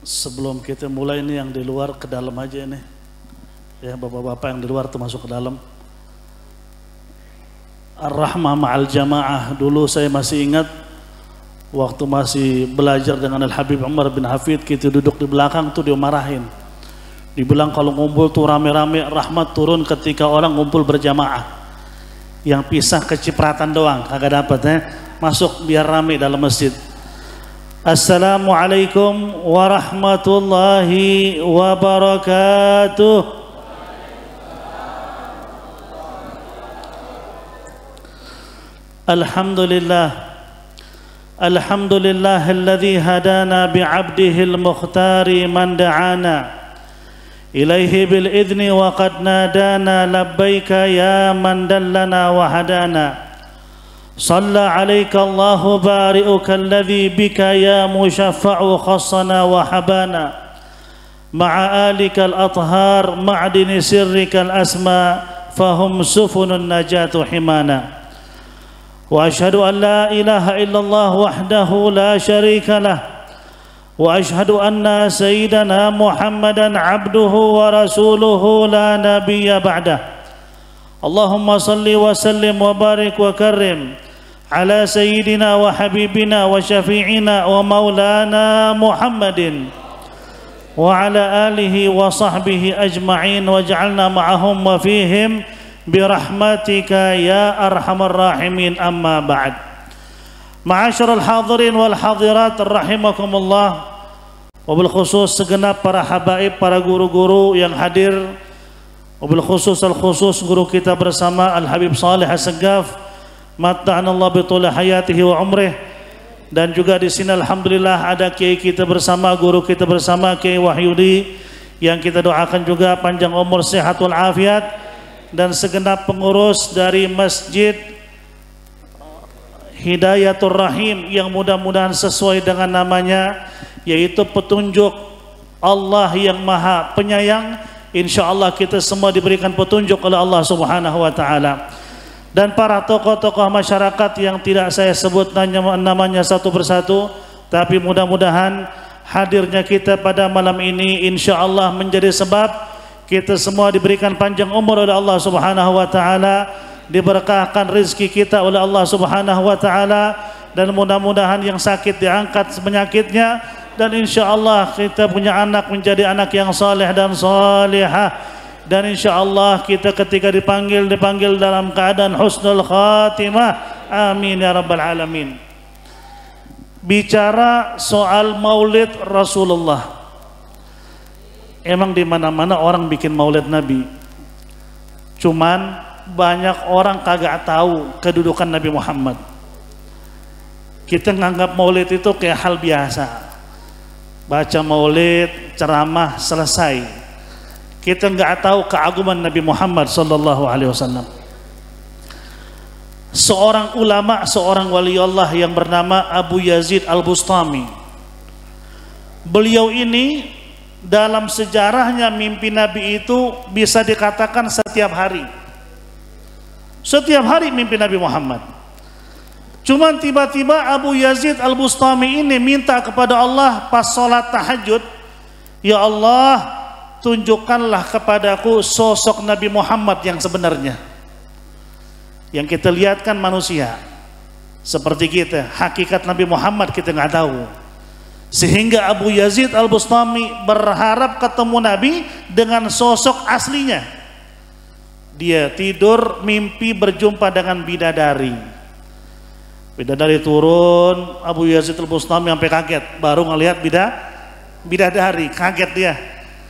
Sebelum kita mulai ini yang di luar ke dalam aja ini. Ya, bapak-bapak yang di luar termasuk ke dalam. Ar-Rahmah ma'al jamaah. Dulu saya masih ingat waktu masih belajar dengan Al-Habib Umar bin Hafid, kita duduk di belakang tuh dimarahin. Dibilang kalau ngumpul tuh rame-rame, rahmat turun ketika orang ngumpul berjamaah. Yang pisah kecipratan doang, kagak dapat ya. Masuk biar rame dalam masjid. Assalamualaikum warahmatullahi wabarakatuh. Alhamdulillah. Alhamdulillahilladzi hadana bi'abdihil mukhtari man da'ana ilaihi bil idzni wa qad nadana labbaika ya man dallana wa hadana. صلى عليك الله بارئك الذي بك يا مشفع خصنا وحبانا مع آلك الأطهار معدن سرك الأسماء فهم سفن النجاة حمانا وأشهد أن لا إله إلا الله وحده لا شريك له وأشهد أن سيدنا محمدا عبده ورسوله لا نبي بعده اللهم صل وسلم وبارك وكرم على سيدنا وحبيبنا وشفيعنا ومولانا محمد وعلى آله وصحبه أجمعين واجعلنا معهم وفيهم برحمتك يا أرحم الراحمين. أما بعد معاشر الحاضرين والحاضرات رحمكم الله, wabil khusus segenap para habaib, para guru-guru yang hadir, wabil khusus al-khusus guru kita bersama Al-Habib Saleh As-Saggaf, matta'anallahu bituli hayatihi wa umrih. Dan juga di sini alhamdulillah ada kiai kita bersama, guru kita bersama Kiai Wahyudi, yang kita doakan juga panjang umur, sehat wal afiat, dan segenap pengurus dari Masjid Hidayatul Rahim yang mudah-mudahan sesuai dengan namanya, yaitu petunjuk Allah yang Maha Penyayang. Insyaallah kita semua diberikan petunjuk oleh Allah Subhanahu wa taala. Dan para tokoh-tokoh masyarakat yang tidak saya sebut namanya satu persatu, tapi mudah-mudahan hadirnya kita pada malam ini insyaallah menjadi sebab kita semua diberikan panjang umur oleh Allah Subhanahu wa taala, diberkahkan rezeki kita oleh Allah Subhanahu wa taala, dan mudah-mudahan yang sakit diangkat penyakitnya, dan insyaallah kita punya anak menjadi anak yang saleh dan salihah. Dan insyaallah kita ketika dipanggil dalam keadaan husnul khatimah. Amin ya rabbal alamin. Bicara soal maulid Rasulullah, emang di mana-mana orang bikin maulid Nabi. Cuman banyak orang kagak tahu kedudukan Nabi Muhammad. Kita nganggap maulid itu kayak hal biasa. Baca maulid, ceramah, selesai. Kita nggak tahu keagungan Nabi Muhammad sallallahu alaihi wasallam. Seorang ulama, seorang wali Allah yang bernama Abu Yazid Al-Bustami. Beliau ini dalam sejarahnya mimpi Nabi itu bisa dikatakan setiap hari. Setiap hari mimpi Nabi Muhammad. Cuman tiba-tiba Abu Yazid Al-Bustami ini minta kepada Allah pas sholat tahajud, ya Allah, tunjukkanlah kepadaku sosok Nabi Muhammad yang sebenarnya. Yang kita lihat kan manusia seperti kita, hakikat Nabi Muhammad kita nggak tahu. Sehingga Abu Yazid Al-Bustami berharap ketemu Nabi dengan sosok aslinya. Dia tidur mimpi berjumpa dengan bidadari. Bidadari turun, Abu Yazid Al-Bustami sampai kaget, baru ngelihat bidadari, kaget dia.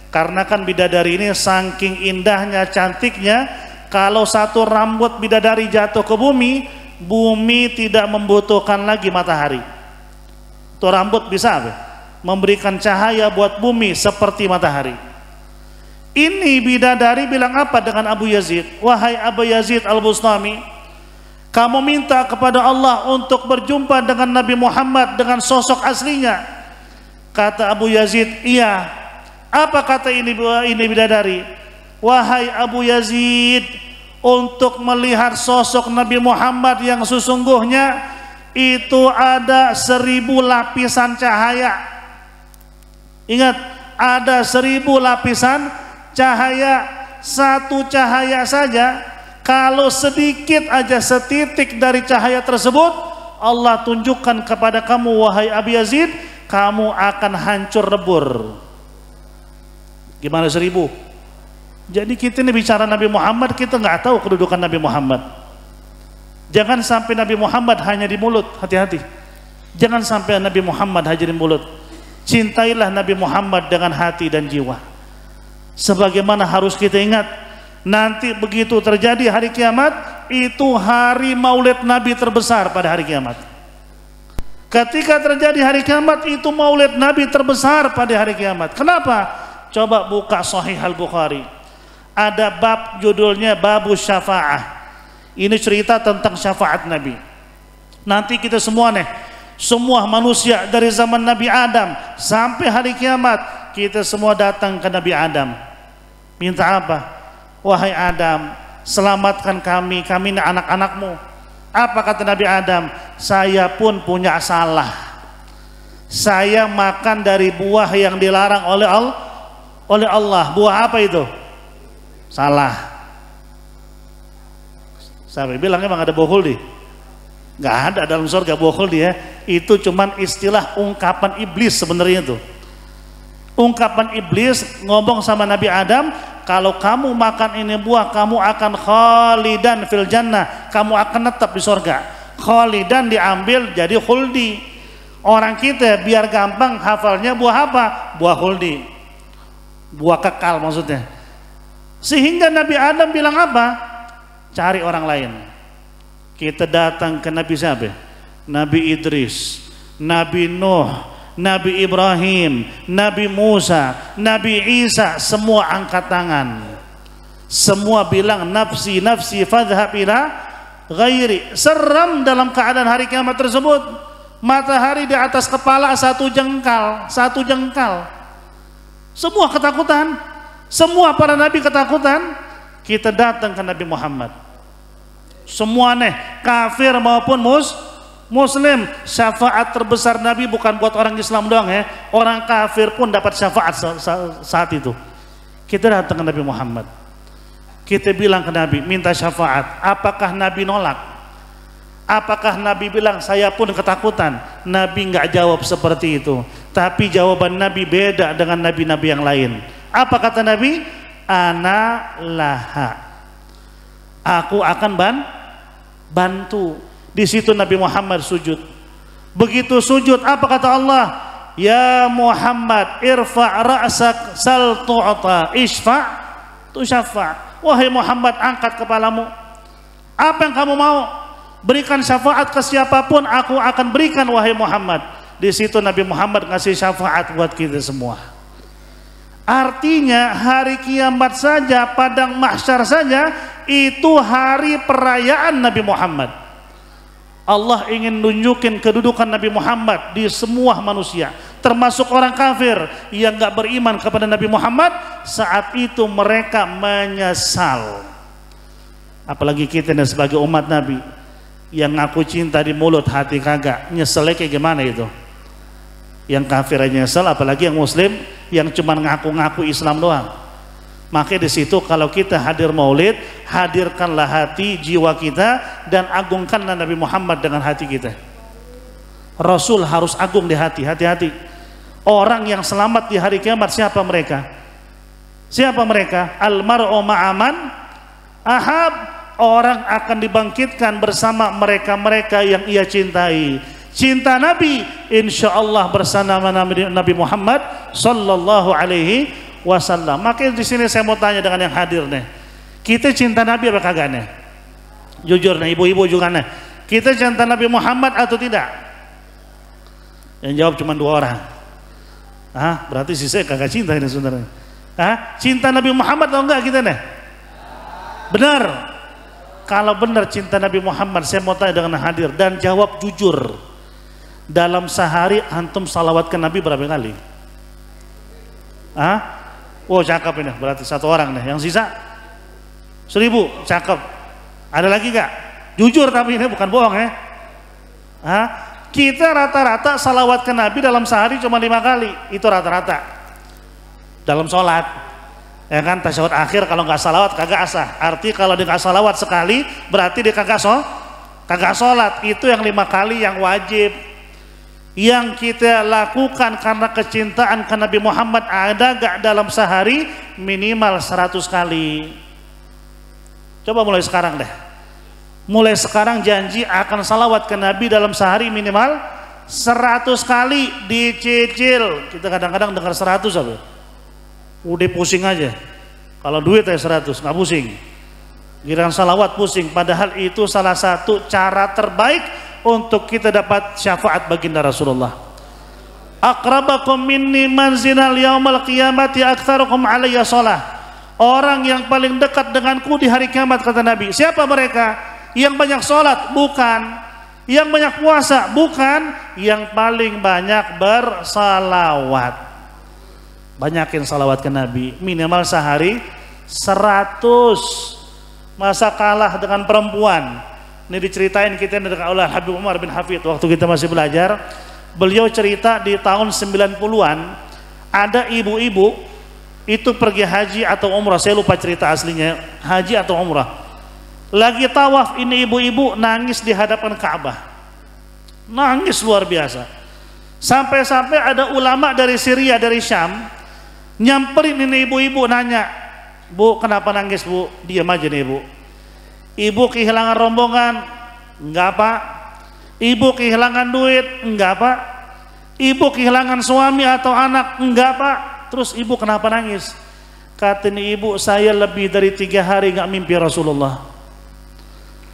Karena kan bidadari ini saking indahnya, cantiknya, kalau satu rambut bidadari jatuh ke bumi, bumi tidak membutuhkan lagi matahari. Itu rambut bisa memberikan cahaya buat bumi seperti matahari. Ini bidadari bilang apa dengan Abu Yazid? Wahai Abu Yazid Al-Bustami, kamu minta kepada Allah untuk berjumpa dengan Nabi Muhammad dengan sosok aslinya. Kata Abu Yazid, iya. Apa kata ini bidadari? Wahai Abu Yazid, untuk melihat sosok Nabi Muhammad yang sesungguhnya itu ada 1000 lapisan cahaya. Ingat, ada 1000 lapisan cahaya. Satu cahaya saja, kalau sedikit aja setitik dari cahaya tersebut Allah tunjukkan kepada kamu, wahai Abi Yazid, kamu akan hancur lebur. Gimana 1000? Jadi kita ini bicara Nabi Muhammad, kita nggak tahu kedudukan Nabi Muhammad. Jangan sampai Nabi Muhammad hanya di mulut, hati-hati. Jangan sampai Nabi Muhammad hanya di mulut. Cintailah Nabi Muhammad dengan hati dan jiwa. Sebagaimana harus kita ingat, nanti begitu terjadi hari kiamat, itu hari maulid Nabi terbesar pada hari kiamat. Ketika terjadi hari kiamat, itu maulid Nabi terbesar pada hari kiamat. Kenapa? Coba buka Sahih Al-Bukhari. Ada bab judulnya Babus Syafa'ah. Ini cerita tentang syafaat Nabi. Nanti kita semua nih, semua manusia dari zaman Nabi Adam sampai hari kiamat, kita semua datang ke Nabi Adam. Minta apa? Wahai Adam, selamatkan kami ini anak-anakmu. Apa kata Nabi Adam? Saya pun punya salah. Saya makan dari buah yang dilarang oleh Allah. Buah apa itu? Salah. Sampai bilang emang ada bohol di? Nggak ada dalam surga bohol dia. Itu cuman istilah ungkapan iblis sebenarnya itu. Ungkapan iblis ngomong sama Nabi Adam, kalau kamu makan ini buah, kamu akan khalidan fil jannah, kamu akan tetap di surga. Khalidan diambil jadi khuldi. Orang kita biar gampang hafalnya buah apa? Buah khuldi, buah kekal maksudnya. Sehingga Nabi Adam bilang apa? Cari orang lain. Kita datang ke Nabi siapa? Nabi Idris, Nabi Nuh, Nabi Ibrahim, Nabi Musa, Nabi Isa, semua angkat tangan. Semua bilang nafsi, nafsi fadhhab ila ghairi. Seram dalam keadaan hari kiamat tersebut. Matahari di atas kepala satu jengkal. Semua ketakutan. Semua para nabi ketakutan. Kita datang ke Nabi Muhammad. Semua nih, kafir maupun Muslim, syafaat terbesar Nabi bukan buat orang Islam doang ya, orang kafir pun dapat syafaat saat itu. Kita datang ke Nabi Muhammad, kita bilang ke Nabi, minta syafaat. Apakah Nabi nolak? Apakah Nabi bilang saya pun ketakutan? Nabi nggak jawab seperti itu, tapi jawaban Nabi beda dengan nabi-nabi yang lain. Apa kata Nabi? Ana laha, aku akan bantu. Di situ Nabi Muhammad sujud. Begitu sujud, apa kata Allah? Ya Muhammad, irfa' ra'sak sal tu'ta, isfa' tusyafa'. Wahai Muhammad, angkat kepalamu. Apa yang kamu mau? Berikan syafaat ke siapapun, aku akan berikan wahai Muhammad. Di situ Nabi Muhammad ngasih syafaat buat kita semua. Artinya hari kiamat saja, padang mahsyar saja, itu hari perayaan Nabi Muhammad. Allah ingin nunjukin kedudukan Nabi Muhammad di semua manusia, termasuk orang kafir yang gak beriman kepada Nabi Muhammad. Saat itu mereka menyesal. Apalagi kita nih sebagai umat Nabi yang ngaku cinta di mulut, hati kagak. Nyeselnya kayak gimana itu? Yang kafir aja nyesel, apalagi yang muslim yang cuma ngaku-ngaku Islam doang. Makanya di situ kalau kita hadir maulid, hadirkanlah hati, jiwa kita, dan agungkanlah Nabi Muhammad dengan hati kita. Rasul harus agung di hati, hati-hati. Orang yang selamat di hari kiamat siapa mereka? Siapa mereka? Al-mar'u ma'aman ahab. Orang akan dibangkitkan bersama mereka-mereka yang ia cintai. Cinta Nabi, insya Allah bersama Nabi Muhammad sallallahu alaihi wasallam. Makanya di sini saya mau tanya dengan yang hadir nih, kita cinta Nabi apa kagak nih? Jujur nih, ibu-ibu juga nih, kita cinta Nabi Muhammad atau tidak? Yang jawab cuma 2 orang. Berarti sih saya kagak cinta ini sebenarnya. Cinta Nabi Muhammad atau enggak kita nih? Benar. Kalau benar cinta Nabi Muhammad, saya mau tanya dengan hadir dan jawab jujur. Dalam sehari antum salawat ke Nabi berapa kali? Oh cakep ini, berarti 1 orang nih. Yang sisa 1000, cakep. Ada lagi gak? Jujur tapi ini bukan bohong ya. Kita rata-rata salawat ke Nabi dalam sehari cuma 5 kali. Itu rata-rata. dalam sholat, ya kan? Tasyahud akhir kalau nggak salawat kagak asah. Arti kalau dia nggak salawat sekali berarti dia kagak sholat. Itu yang 5 kali yang wajib, yang kita lakukan karena kecintaan ke Nabi Muhammad. Ada gak dalam sehari? Minimal 100 kali. Coba mulai sekarang deh, mulai sekarang janji akan salawat ke Nabi dalam sehari minimal 100 kali. Dicicil. Kita kadang-kadang dengar 100 apa? Udah pusing aja. Kalau duit ya 100 nggak pusing. Giliran salawat pusing. Padahal itu salah satu cara terbaik untuk kita dapat syafaat baginda Rasulullah. Aqrabakum minni manzilal yaumal qiyamati aktsarukum alayya shalah. Orang yang paling dekat denganku di hari kiamat, kata Nabi. Siapa mereka? Yang banyak sholat? Bukan. Yang banyak puasa? Bukan. Yang paling banyak bersalawat. Banyakin salawat ke Nabi. Minimal sehari 100. Masa kalah dengan perempuan? Ini diceritain kita oleh Habib Umar bin Hafid waktu kita masih belajar. Beliau cerita di tahun 90-an ada ibu-ibu itu pergi haji atau umrah, saya lupa cerita aslinya, haji atau umrah. Lagi tawaf, ini ibu-ibu nangis di hadapan Ka'bah. Nangis luar biasa. Sampai-sampai ada ulama dari Syria, dari Syam, nyamperin ini ibu-ibu nanya, "Bu, kenapa nangis, Bu?" Diam aja nih, Bu. "Ibu kehilangan rombongan?" "Enggak, Pak." "Ibu kehilangan duit?" "Enggak, Pak." "Ibu kehilangan suami atau anak?" "Enggak, Pak." "Terus ibu kenapa nangis?" Kata ini ibu, "Saya lebih dari 3 hari nggak mimpi Rasulullah.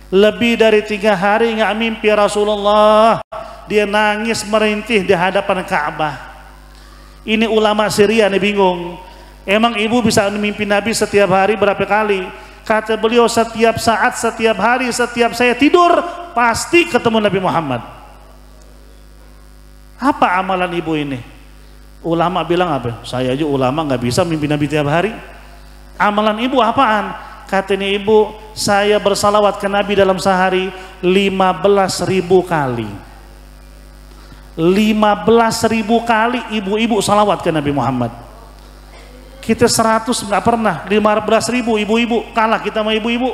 Lebih dari 3 hari nggak mimpi Rasulullah." Dia nangis merintih di hadapan Ka'bah. Ini ulama Syria nih bingung. Emang ibu bisa mimpi Nabi setiap hari berapa kali? Kata beliau, setiap saat, setiap hari, setiap saya tidur pasti ketemu Nabi Muhammad. Apa amalan ibu ini? Ulama bilang apa? Saya aja ulama nggak bisa mimpi Nabi tiap hari. Amalan ibu apaan? Kata ini ibu, saya bersalawat ke Nabi dalam sehari 15.000 kali. 15.000 kali ibu-ibu salawat ke Nabi Muhammad. Kita 100 nggak pernah, 15.000 ibu-ibu kalah kita sama ibu-ibu.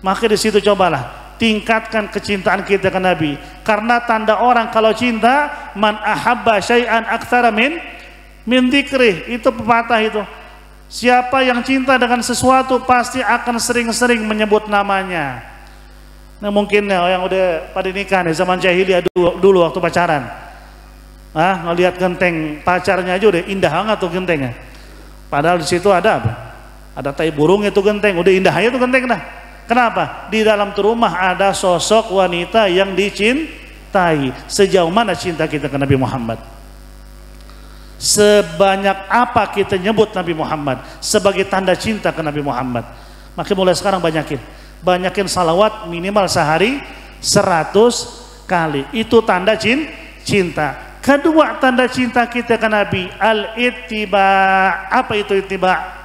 Maka di situ cobalah tingkatkan kecintaan kita ke Nabi. Karena tanda orang kalau cinta, man ahabba syai'an aktsara min dzikrih. Itu pepatah itu. Siapa yang cinta dengan sesuatu pasti akan sering-sering menyebut namanya. Nah mungkin ya yang udah pada nikah nih zaman jahiliyah dulu waktu pacaran. Ngelihat genteng pacarnya aja udah indah banget tuh gentengnya. Padahal di situ ada apa? Ada tai burung itu genteng, udah indah aja tuh genteng dah. Kenapa? Di dalam rumah ada sosok wanita yang dicintai. Sejauh mana cinta kita ke Nabi Muhammad? Sebanyak apa kita nyebut Nabi Muhammad sebagai tanda cinta ke Nabi Muhammad? Maka mulai sekarang banyakin salawat minimal sehari 100 kali. Itu tanda cinta. Kedua tanda cinta kita ke Nabi, al-ittiba. Apa itu ittiba?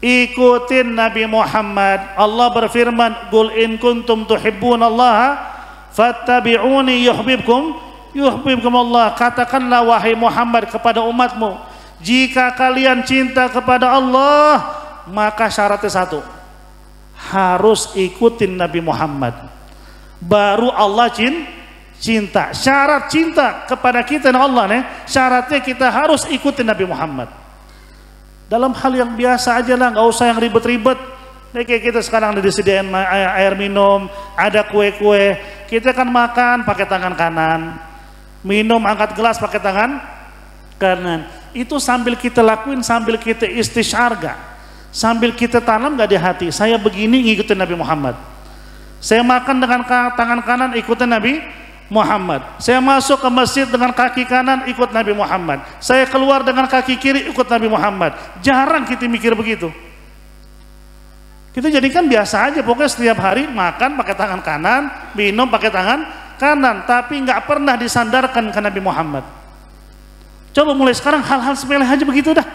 Ikutin Nabi Muhammad. Allah berfirman, "Qul in kuntum tuhibbunallaha fattabi'uni yuhibbukum Allah." Katakanlah wahai Muhammad kepada umatmu, jika kalian cinta kepada Allah, maka syaratnya satu, harus ikutin Nabi Muhammad. Baru Allah cinta. Syarat cinta kepada kita dan Allah nih, syaratnya kita harus ikutin Nabi Muhammad. Dalam hal yang biasa aja lah, nggak usah yang ribet-ribet. Kayak kita sekarang disediain air minum, ada kue-kue. Kita kan makan pakai tangan kanan, minum angkat gelas pakai tangan kanan. Itu sambil kita lakuin, sambil kita istisyarga, sambil kita tanam nggak di hati. Saya begini ngikutin Nabi Muhammad. Saya makan dengan tangan kanan ikutin Nabi Muhammad. Saya masuk ke masjid dengan kaki kanan ikut Nabi Muhammad. Saya keluar dengan kaki kiri ikut Nabi Muhammad. Jarang kita mikir begitu. Kita jadikan biasa aja, pokoknya setiap hari makan pakai tangan kanan, minum pakai tangan kanan, tapi nggak pernah disandarkan ke Nabi Muhammad. Coba mulai sekarang hal-hal sepele aja begitu dah,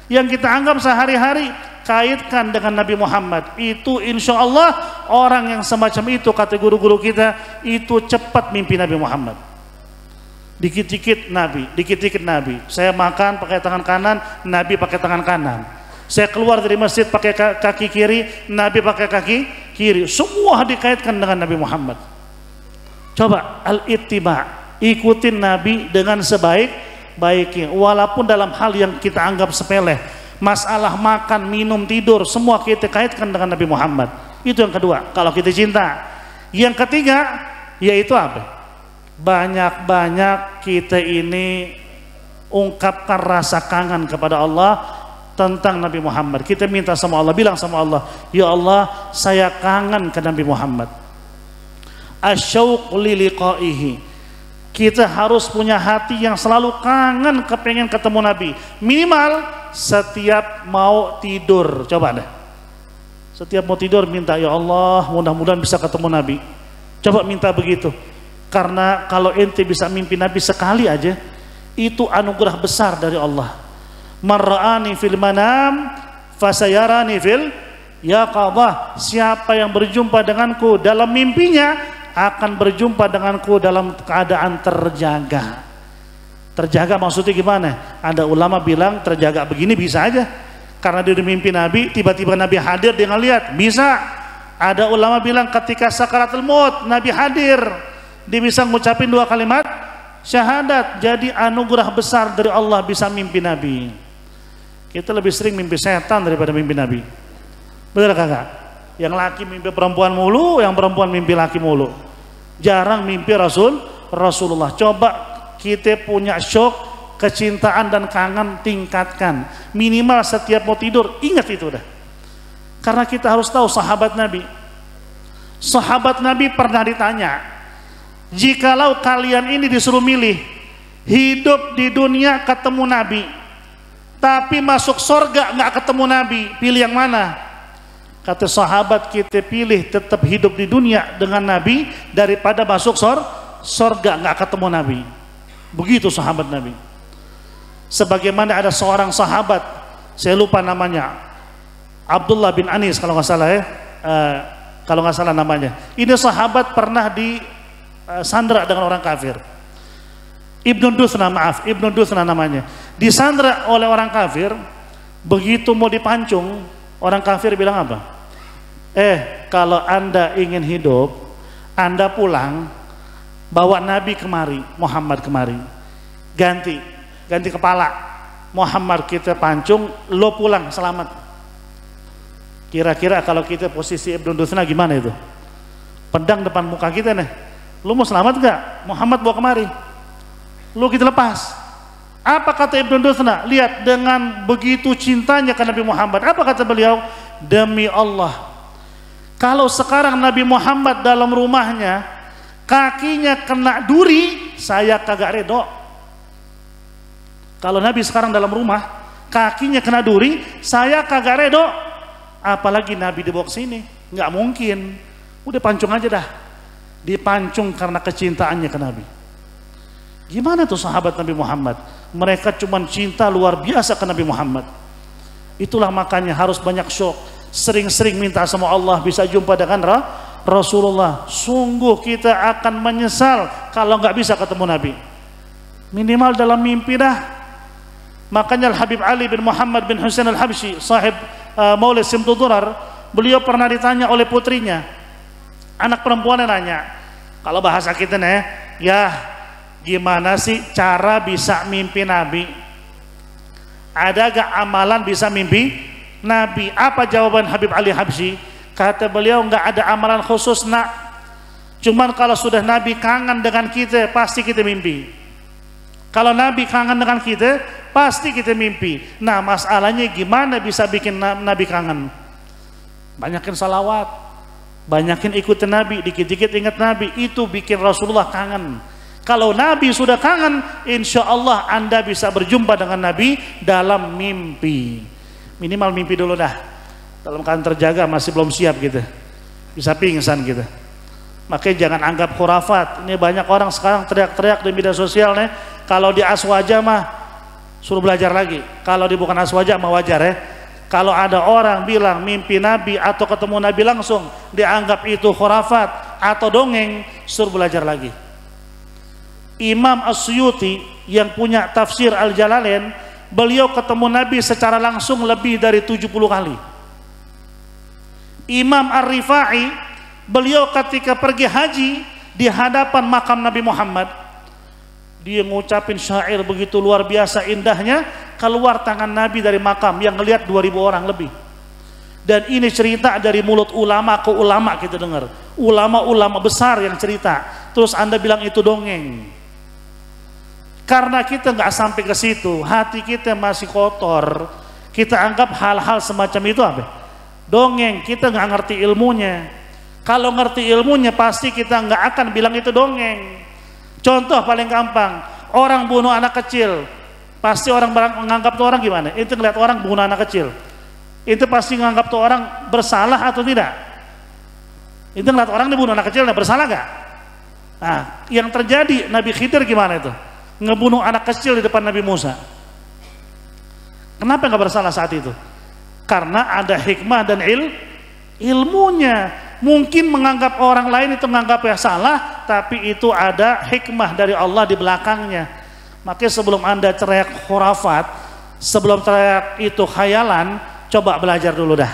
yang kita anggap sehari-hari, kaitkan dengan Nabi Muhammad. Itu insya Allah orang yang semacam itu, kata guru-guru kita, itu cepat mimpi Nabi Muhammad. Dikit-dikit Nabi, dikit-dikit Nabi. Saya makan pakai tangan kanan, Nabi pakai tangan kanan. Saya keluar dari masjid pakai kaki kiri, Nabi pakai kaki kiri. Semua dikaitkan dengan Nabi Muhammad. Coba al-ittiba, ikutin Nabi dengan sebaik-baiknya. Walaupun dalam hal yang kita anggap sepele, masalah makan, minum, tidur, semua kita kaitkan dengan Nabi Muhammad. Itu yang kedua, kalau kita cinta. Yang ketiga, yaitu apa? Banyak-banyak kita ini ungkapkan rasa kangen kepada Allah tentang Nabi Muhammad. Kita minta sama Allah, bilang sama Allah, ya Allah, saya kangen ke Nabi Muhammad. Asyauq li liqaihi. Kita harus punya hati yang selalu kangen kepengen ketemu Nabi. Minimal setiap mau tidur, coba deh. Setiap mau tidur minta, ya Allah, mudah-mudahan bisa ketemu Nabi. Coba minta begitu. Karena kalau ente bisa mimpi Nabi sekali aja, itu anugerah besar dari Allah. Man ra'ani fil manam fasayarani fil yaqadhah. Siapa yang berjumpa denganku dalam mimpinya akan berjumpa denganku dalam keadaan terjaga. Terjaga maksudnya gimana? Ada ulama bilang terjaga begini bisa aja, karena dia mimpi Nabi, tiba-tiba Nabi hadir, dia ngeliat, bisa. Ada ulama bilang ketika sakaratul maut Nabi hadir, dia bisa ngucapin 2 kalimat syahadat. Jadi anugerah besar dari Allah bisa mimpi Nabi. Kita lebih sering mimpi setan daripada mimpi Nabi. Benar kagak? Yang laki mimpi perempuan mulu, yang perempuan mimpi laki mulu. Jarang mimpi Rasulullah. Coba kita punya syok, kecintaan dan kangen, tingkatkan. Minimal setiap mau tidur ingat itu dah. Karena kita harus tahu sahabat Nabi. Sahabat Nabi pernah ditanya, jikalau kalian ini disuruh milih hidup di dunia ketemu Nabi, tapi masuk surga nggak ketemu Nabi, pilih yang mana? Kata sahabat, kita pilih tetap hidup di dunia dengan Nabi daripada masuk surga nggak ketemu Nabi. Begitu sahabat Nabi. Sebagaimana ada seorang sahabat, saya lupa namanya, Abdullah bin Anis kalau nggak salah ya, kalau nggak salah namanya. Ini sahabat pernah di sandra dengan orang kafir. Ibnu Duthna namanya. Disandra oleh orang kafir, begitu mau dipancung, orang kafir bilang apa? Kalau Anda ingin hidup, Anda pulang, bawa Nabi kemari, Muhammad kemari. Ganti kepala. Muhammad kita pancung, lo pulang selamat. Kira-kira kalau kita posisi Ibnu Duthna gimana itu? Pedang depan muka kita nih. Lu mau selamat gak? Muhammad bawa kemari, lu kita lepas. Apa kata Ibnu Duthna? Lihat, dengan begitu cintanya ke Nabi Muhammad, apa kata beliau? Demi Allah, kalau sekarang Nabi Muhammad dalam rumahnya kakinya kena duri, saya kagak redo. Kalau Nabi sekarang dalam rumah kakinya kena duri, saya kagak redo. Apalagi Nabi dibawa ke sini, nggak mungkin. Udah pancung aja dah. Dipancung karena kecintaannya ke Nabi. Gimana tuh sahabat Nabi Muhammad? Mereka cuma cinta luar biasa ke Nabi Muhammad. Itulah makanya harus banyak syok, sering-sering minta sama Allah bisa jumpa dengan Rasulullah. Sungguh kita akan menyesal kalau nggak bisa ketemu Nabi. Minimal dalam mimpi dah. Makanya Al-Habib Ali bin Muhammad bin Husain Al-Habsyi, sahib Maulid Simtud Durar, beliau pernah ditanya oleh putrinya, anak perempuannya nanya, kalau bahasa kita nih, ya gimana sih cara bisa mimpi Nabi? Ada gak amalan bisa mimpi Nabi? Apa jawaban Habib Ali Habsyi? Kata beliau, nggak ada amalan khusus nak. Cuman kalau sudah Nabi kangen dengan kita, pasti kita mimpi. Kalau Nabi kangen dengan kita, pasti kita mimpi. Nah, masalahnya gimana bisa bikin Nabi kangen? Banyakin salawat, banyakin ikutin Nabi, dikit-dikit ingat Nabi, itu bikin Rasulullah kangen. Kalau Nabi sudah kangen, insya Allah Anda bisa berjumpa dengan Nabi dalam mimpi. Minimal mimpi dulu dah. Dalam keadaan terjaga, masih belum siap gitu, bisa pingsan gitu. Makanya jangan anggap khurafat. Ini banyak orang sekarang teriak-teriak di media sosial nih, kalau di aswaja mah suruh belajar lagi, kalau di bukan aswaja mah wajar ya. Kalau ada orang bilang mimpi Nabi atau ketemu Nabi langsung dianggap itu khurafat atau dongeng, suruh belajar lagi. Imam As-Suyuti yang punya tafsir Al-Jalalain, beliau ketemu Nabi secara langsung lebih dari 70 kali. Imam Ar-Rifai, beliau ketika pergi haji di hadapan makam Nabi Muhammad, dia ngucapin syair begitu luar biasa indahnya, keluar tangan Nabi dari makam yang ngelihat 2000 orang lebih. Dan ini cerita dari mulut ulama ke ulama, kita dengar ulama-ulama besar yang cerita, terus Anda bilang itu dongeng. Karena kita nggak sampai ke situ, hati kita masih kotor, kita anggap hal-hal semacam itu apa? Dongeng. Kita nggak ngerti ilmunya. Kalau ngerti ilmunya pasti kita nggak akan bilang itu dongeng. Contoh paling gampang, orang bunuh anak kecil, pasti orang menganggap tuh orang gimana? Itu ngeliat orang bunuh anak kecil, itu pasti menganggap tuh orang bersalah atau tidak? Itu ngeliat orang dibunuh anak kecil, bersalah gak? Nah, yang terjadi Nabi Khidir gimana itu? Ngebunuh anak kecil di depan Nabi Musa. Kenapa nggak bersalah saat itu? Karena ada hikmah dan ilmunya. Mungkin menganggap orang lain itu menganggap ya salah, tapi itu ada hikmah dari Allah di belakangnya. Makanya sebelum Anda teriak khurafat, sebelum teriak itu khayalan, coba belajar dulu dah,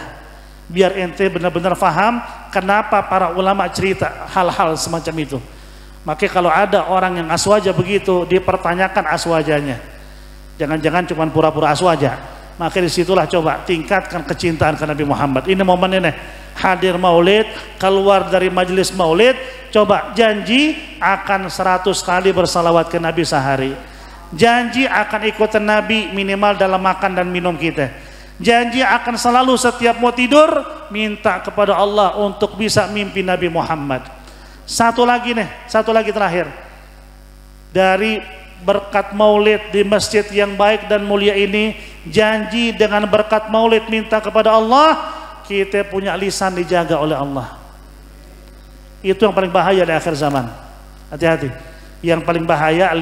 biar ente benar-benar paham kenapa para ulama cerita hal-hal semacam itu. Makanya kalau ada orang yang aswaja begitu, dipertanyakan aswajanya, jangan-jangan cuma pura-pura aswaja. Maka disitulah coba tingkatkan kecintaan ke Nabi Muhammad. Ini momen ini, hadir maulid, keluar dari majelis maulid, coba janji akan 100 kali bersalawat ke Nabi sehari. Janji akan ikutan Nabi minimal dalam makan dan minum kita. Janji akan selalu setiap mau tidur minta kepada Allah untuk bisa mimpi Nabi Muhammad. Satu lagi terakhir. Dari berkat maulid di masjid yang baik dan mulia ini, janji dengan berkat maulid minta kepada Allah, kita punya lisan dijaga oleh Allah. Itu yang paling bahaya di akhir zaman. Hati-hati. Yang paling bahaya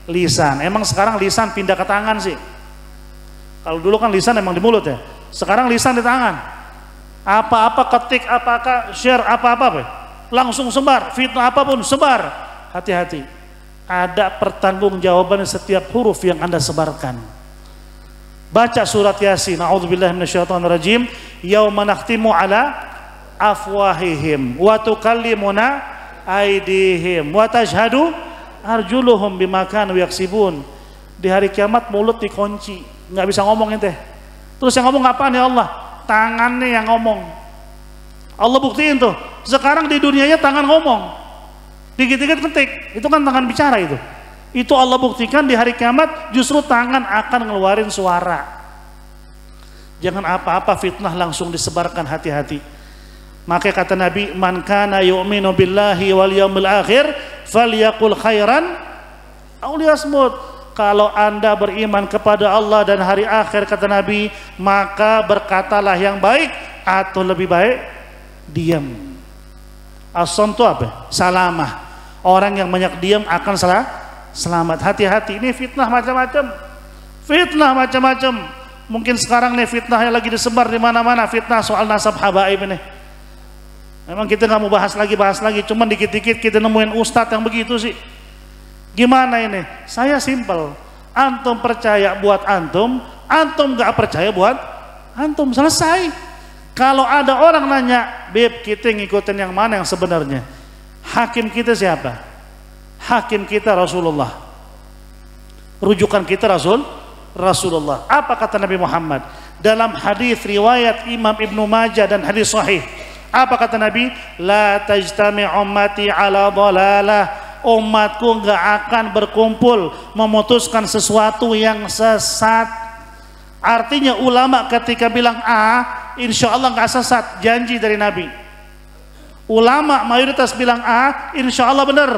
lisan. Emang sekarang lisan pindah ke tangan sih. Kalau dulu kan lisan emang di mulut ya. Sekarang lisan di tangan. Apa-apa ketik, apakah share, apa-apa, langsung sebar. Fitnah apapun sebar. Hati-hati. Ada pertanggungjawaban setiap huruf yang Anda sebarkan. Baca surat Yasin, a'udzubillahi minasyaitonirrajim, yauma nakhtimu ala afwahihim wa tukallimuna aydihim wa tashhadu arjuluhum bima kanu yaksibun. Di hari kiamat mulut dikunci, nggak bisa ngomong ente. Terus yang ngomong apaan ya Allah? Tangannya yang ngomong. Allah buktiin tuh. Sekarang di dunianya tangan ngomong. Dikit-dikit ketik, itu kan tangan bicara itu. Itu Allah buktikan di hari kiamat justru tangan akan ngeluarin suara. Jangan apa-apa fitnah langsung disebarkan, hati-hati. Maka kata Nabi, man kana yu'minu billahi wal yaumil akhir falyaqul khairan aw liyasmut. Kalau Anda beriman kepada Allah dan hari akhir, kata Nabi, maka berkatalah yang baik atau lebih baik diam. As-samt itu apa? Salamah. Orang yang banyak diam akan selamat. Hati-hati, ini fitnah macam-macam. Fitnah macam-macam. Mungkin sekarang nih fitnahnya lagi disebar di mana-mana, fitnah soal nasab habaib ini. Memang kita nggak mau bahas lagi, cuman dikit-dikit kita nemuin ustadz yang begitu sih. Gimana ini? Saya simpel. Antum percaya buat antum nggak percaya buat antum, selesai. Kalau ada orang nanya, Beb, kita ngikutin yang mana yang sebenarnya? Hakim kita siapa? Hakim kita Rasulullah. Rujukan kita Rasulullah. Apa kata Nabi Muhammad? Dalam hadis riwayat Imam Ibnu Majah dan hadis sahih. Apa kata Nabi? La tajtami ummati ala dhalalah. Umatku enggak akan berkumpul memutuskan sesuatu yang sesat. Artinya ulama ketika bilang A, insya Allah nggak sesat, janji dari Nabi. Ulama mayoritas bilang A, insya Allah benar.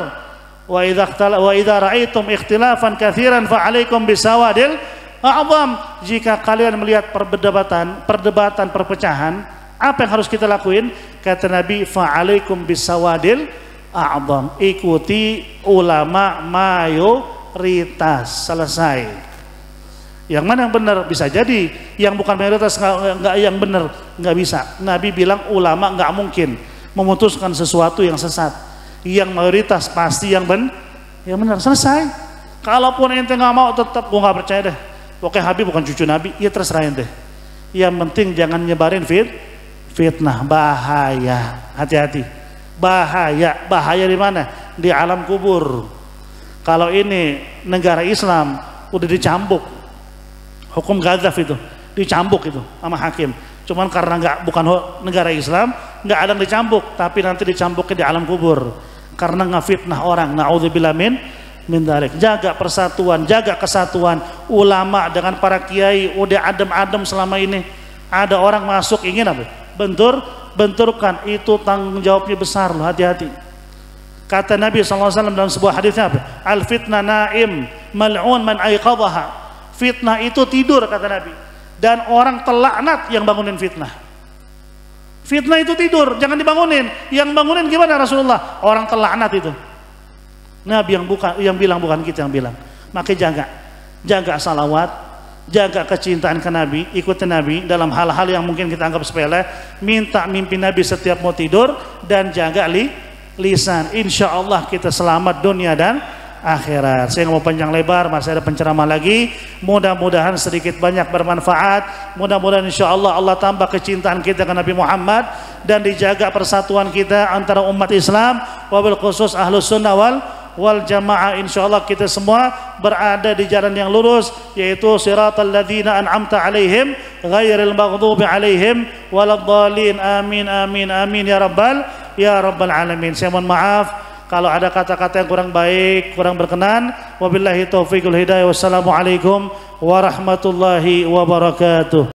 Wa idza ra'aitum ikhtilafan katsiran fa 'alaikum bisawadil a'zam. Jika kalian melihat perdebatan perpecahan, apa yang harus kita lakuin? Kata Nabi, fa 'alaikum bisawadil a'zam. Ikuti ulama mayoritas, selesai. Yang mana yang benar? Bisa jadi yang bukan mayoritas nggak yang benar, nggak bisa. Nabi bilang ulama nggak mungkin memutuskan sesuatu yang sesat. Yang mayoritas pasti yang Ya benar, selesai. Kalaupun ente nggak mau, tetap gua nggak percaya deh. Pokoknya Habib bukan cucu Nabi, ya terserah ente. Yang penting jangan nyebarin fitnah, bahaya. Hati-hati. Bahaya di mana? Di alam kubur. Kalau ini negara Islam udah dicambuk. Hukum Gaddaf itu, dicambuk itu sama hakim. Cuman karena bukan negara Islam, nggak ada yang dicambuk, tapi nanti dicambuknya di alam kubur. Karena ngafitnah orang. Naudzubillah min dzalik. Jaga persatuan, jaga kesatuan ulama dengan para kiai. Udah adem-adem selama ini. Ada orang masuk ingin apa? Benturkan, itu tanggung jawabnya besar loh, hati-hati. Kata Nabi SAW dalam sebuah hadisnya apa? Al fitnah naim mal'un man aiqadhaha. Fitnah itu tidur kata Nabi, dan orang terlaknat yang bangunin fitnah. Fitnah itu tidur, jangan dibangunin. Yang bangunin gimana Rasulullah? Orang terlaknat itu. Nabi yang bilang, bukan kita yang bilang. Makanya jaga salawat, jaga kecintaan ke Nabi, ikuti Nabi dalam hal-hal yang mungkin kita anggap sepele. Minta mimpi Nabi setiap mau tidur, dan jaga lisan. Insya Allah kita selamat dunia dan akhirat. Saya nggak mau panjang lebar, masih ada penceramah lagi. Mudah-mudahan sedikit banyak bermanfaat. Mudah-mudahan insya Allah Allah tambah kecintaan kita ke Nabi Muhammad, dan dijaga persatuan kita antara umat Islam, wabil khusus ahlus sunnah wal jamaah. Insyaallah kita semua berada di jalan yang lurus, yaitu siratal ladzina an'amta alaihim ghairil maghdubi alaihim waladdallin. Amin amin amin ya rabbal alamin. Saya mohon maaf kalau ada kata-kata yang kurang baik, kurang berkenan. Wabillahi taufiqul hidayah. Wassalamualaikum warahmatullahi wabarakatuh.